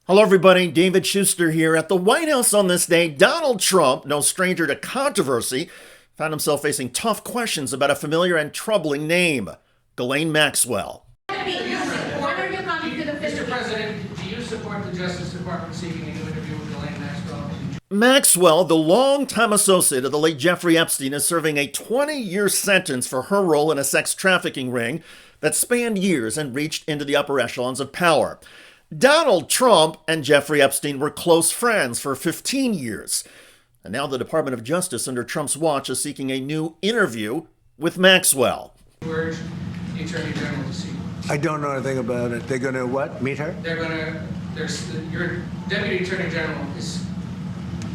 Hello, everybody. David Shuster here. At the White House on this day, Donald Trump, no stranger to controversy, found himself facing tough questions about a familiar and troubling name, Ghislaine Maxwell. Mr. President, do you support the Justice Department seeking a new interview with Ghislaine Maxwell? Maxwell, the longtime associate of the late Jeffrey Epstein, is serving a 20-year sentence for her role in a sex trafficking ring that spanned years and reached into the upper echelons of power. Donald Trump and Jeffrey Epstein were close friends for 15 years. And now the Department of Justice under Trump's watch is seeking a new interview with Maxwell. Urge the Attorney General to see. I don't know anything about it. They're going to what? Meet her? Your Deputy Attorney General has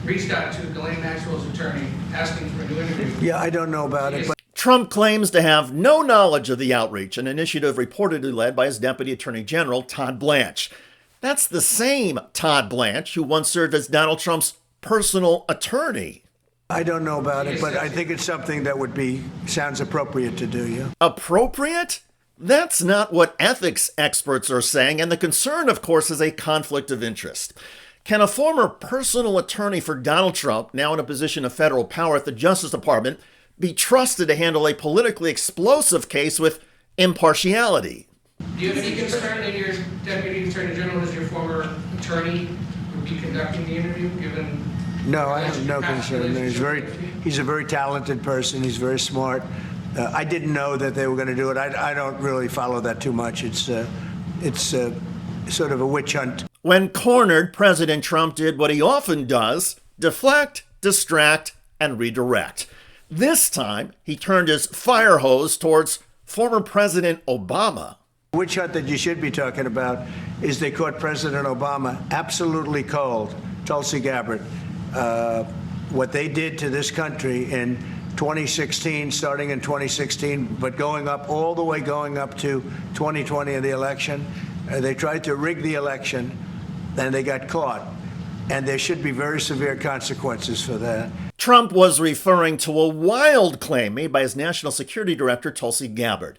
reached out to Ghislaine Maxwell's attorney asking for a new interview. Yeah, I don't know about it. But Trump claims to have no knowledge of the outreach, an initiative reportedly led by his Deputy Attorney General, Todd Blanche. That's the same Todd Blanche who once served as Donald Trump's personal attorney. I don't know about it, but I think it's something that sounds appropriate to do, yeah. Appropriate? That's not what ethics experts are saying, and the concern, of course, is a conflict of interest. Can a former personal attorney for Donald Trump, now in a position of federal power at the Justice Department, be trusted to handle a politically explosive case with impartiality? Do you have any concern that your Deputy Attorney General, as your former attorney, would be conducting the interview, given... No, I have no concern. He's a very talented person. He's very smart. I didn't know that they were going to do it. I don't really follow that too much. It's sort of a witch hunt. When cornered, President Trump did what he often does: deflect, distract, and redirect. This time, he turned his fire hose towards former President Obama. The witch hunt that you should be talking about is they caught President Obama absolutely cold, Tulsi Gabbard. What they did to this country in 2016, starting in 2016, but going up to 2020 in the election. They tried to rig the election, and they got caught. And there should be very severe consequences for that. Trump was referring to a wild claim made by his National Security Director, Tulsi Gabbard.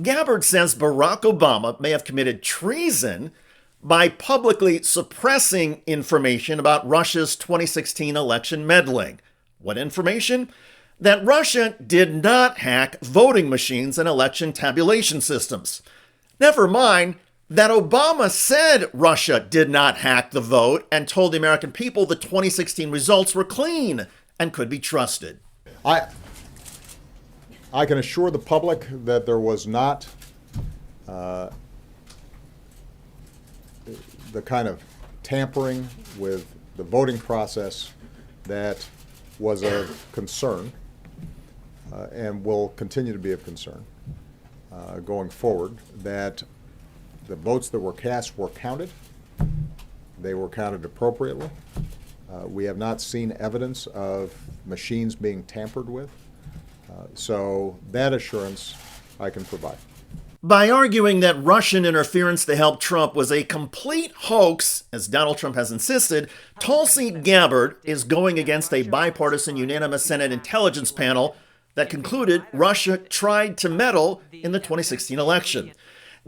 Gabbard says Barack Obama may have committed treason by publicly suppressing information about Russia's 2016 election meddling. What information? That Russia did not hack voting machines and election tabulation systems. Never mind that Obama said Russia did not hack the vote and told the American people the 2016 results were clean and could be trusted. I can assure the public that there was not the kind of tampering with the voting process that was of concern and will continue to be of concern going forward, that the votes that were cast were counted. They were counted appropriately. We have not seen evidence of machines being tampered with. So that assurance I can provide. By arguing that Russian interference to help Trump was a complete hoax, as Donald Trump has insisted, Tulsi Gabbard is going against a bipartisan unanimous Senate intelligence panel that concluded Russia tried to meddle in the 2016 election.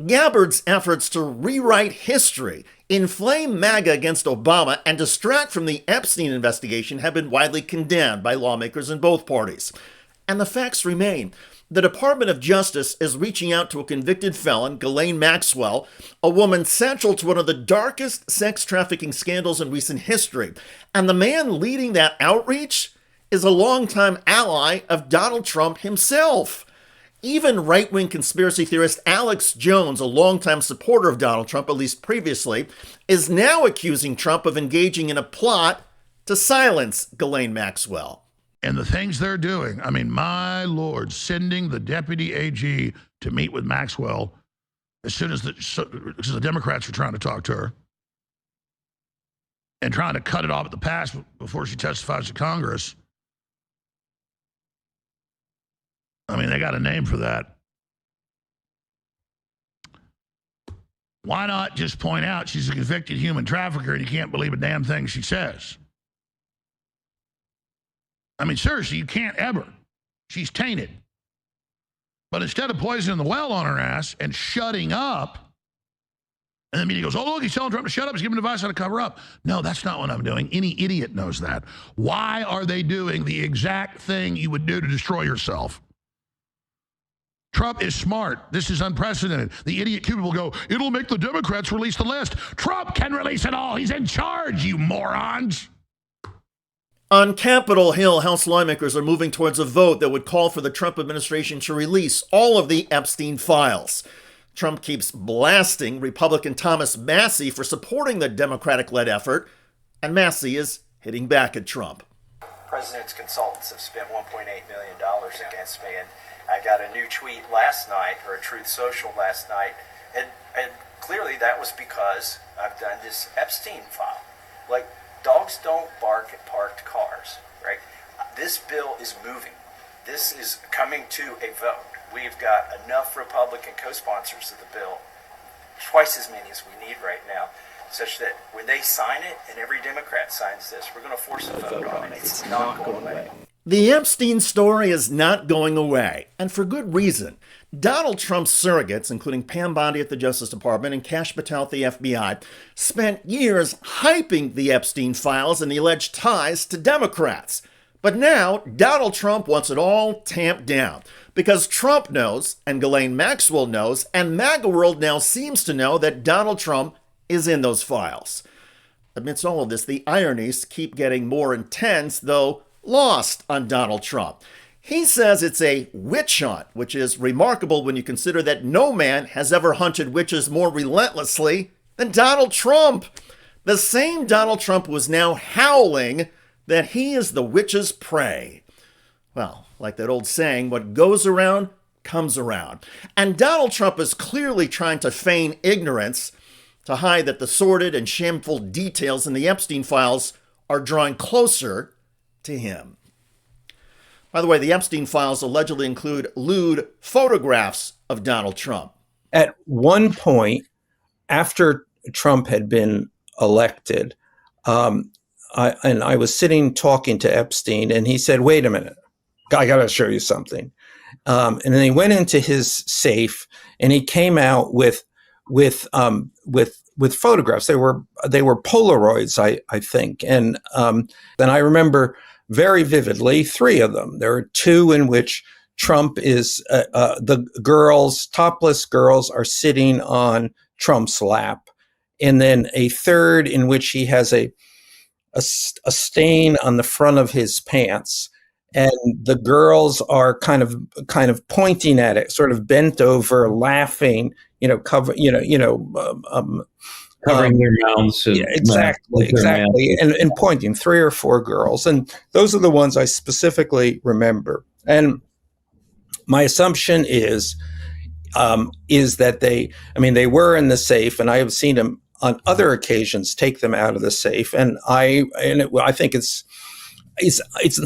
Gabbard's efforts to rewrite history, inflame MAGA against Obama, and distract from the Epstein investigation have been widely condemned by lawmakers in both parties. And the facts remain. The Department of Justice is reaching out to a convicted felon, Ghislaine Maxwell, a woman central to one of the darkest sex trafficking scandals in recent history. And the man leading that outreach is a longtime ally of Donald Trump himself. Even right-wing conspiracy theorist Alex Jones, a longtime supporter of Donald Trump, at least previously, is now accusing Trump of engaging in a plot to silence Ghislaine Maxwell. And the things they're doing, I mean, my Lord, sending the deputy AG to meet with Maxwell as soon as the Democrats were trying to talk to her and trying to cut it off at the pass before she testifies to Congress. I mean, they got a name for that. Why not just point out she's a convicted human trafficker and you can't believe a damn thing she says? I mean, seriously, you can't ever. She's tainted. But instead of poisoning the well on her ass and shutting up And the media goes, oh, look, he's telling Trump to shut up. He's giving advice how to cover up. No, that's not what I'm doing. Any idiot knows that. Why are they doing the exact thing you would do to destroy yourself? Trump is smart. This is unprecedented. The idiot Cuban will go, it'll make the Democrats release the list. Trump can release it all. He's in charge, you morons. On Capitol Hill, House lawmakers are moving towards a vote that would call for the Trump administration to release all of the Epstein files. Trump keeps blasting Republican Thomas Massie for supporting the Democratic-led effort, and Massie is hitting back at Trump. President's consultants have spent $1.8 million against me, and I got a new tweet last night, or a Truth Social last night, and clearly that was because I've done this Epstein file. Like, dogs don't bark at parked cars, right? This bill is moving. This is coming to a vote. We've got enough Republican co-sponsors of the bill, twice as many as we need right now, such that when they sign it, and every Democrat signs this, we're going to force a vote on it. It's not going away. The Epstein story is not going away, and for good reason. Donald Trump's surrogates, including Pam Bondi at the Justice Department and Kash Patel at the FBI, spent years hyping the Epstein files and the alleged ties to Democrats. But now, Donald Trump wants it all tamped down, because Trump knows, and Ghislaine Maxwell knows, and MAGA world now seems to know that Donald Trump is in those files. Amidst all of this, the ironies keep getting more intense, though lost on Donald Trump. He says it's a witch hunt, which is remarkable when you consider that no man has ever hunted witches more relentlessly than Donald Trump. The same Donald Trump was now howling that he is the witch's prey. Well, like that old saying, what goes around comes around. And Donald Trump is clearly trying to feign ignorance to hide that the sordid and shameful details in the Epstein files are drawing closer to him. By the way, the Epstein files allegedly include lewd photographs of Donald Trump. At one point, after Trump had been elected, I was sitting talking to Epstein, and he said, "Wait a minute, I got to show you something." And then he went into his safe, and he came out with photographs. They were Polaroids, I think, and then I remember very vividly 3 of them. There are 2 in which Trump is the girls, topless girls, are sitting on Trump's lap, and then a 3rd in which he has a stain on the front of his pants, and the girls are kind of pointing at it, sort of bent over, laughing, covering their mouths. Yeah, exactly, and pointing. 3 or 4 girls, and those are the ones I specifically remember. And my assumption is that they were in the safe, and I have seen them on other occasions take them out of the safe, and I think it's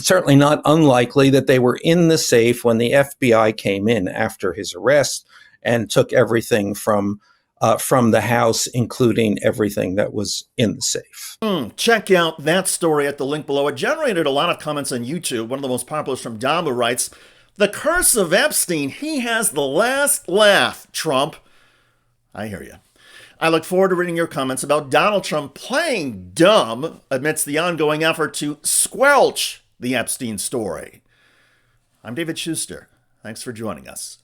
certainly not unlikely that they were in the safe when the FBI came in after his arrest and took everything from the house, including everything that was in the safe. Check out that story at the link below. It generated a lot of comments on YouTube. One of the most popular is from Dom, who writes, "The curse of Epstein, he has the last laugh, Trump." I hear you. I look forward to reading your comments about Donald Trump playing dumb amidst the ongoing effort to squelch the Epstein story. I'm David Shuster. Thanks for joining us.